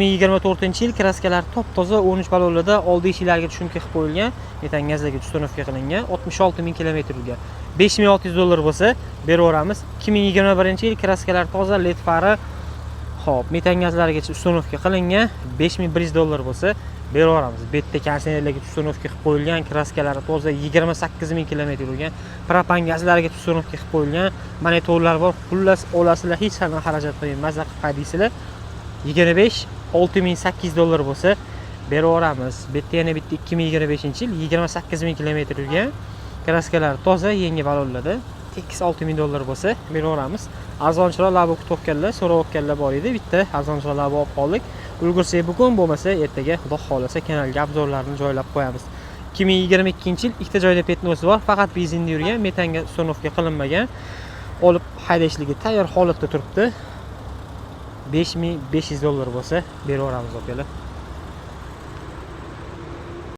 2024-yil kraskalar top-toza 13 ballonlarda oldi eshiklarga tushunka qilib qo'yilgan, metan gazlarga uстановка qilingan, 66 ming kilometrga $5600 bo'lsa, beraveramiz. 2021-yil kraskalar toza, led fari, xo'p, metan gazlarigacha uстановка qilingan, $5100 bo'lsa, beraveramiz. Bu yerda konditsionerlarga uстановка qilib qo'yilgan, kraskalari toza, 28 ming kilometr yurgan, propan gazlariga uстановка qilib qo'yilgan, monitorlar bor. Xullas, olasizlar, hech qanday xarajat qilmay, mazza qilib qaydaysizlar. 25-6800 bo'lsa, beraveramiz. Bu yerda yana bitta 2025-yil 28 ming kilometr yurgan, kraskalar toza, yangi ballonlarda. Tekis $6000 bo'lsa, beraveramiz. Arzonchiroq labo kutib so'rayotganlar bor edi. Bitta arzonchiroq labo olib qoldik. Ulgursak bugun, bo'lmasa ertaga xudo xolasa kanalga obzorlarni joylab qo'yamiz. 2022-yil ikkita joyda petnosi bor, faqat benzinda yurgan, metanga uстановка qilinmagan. Olib haydashligiga tayyor holatda turibdi. $5500 bo'lsa, beraveramiz akalar.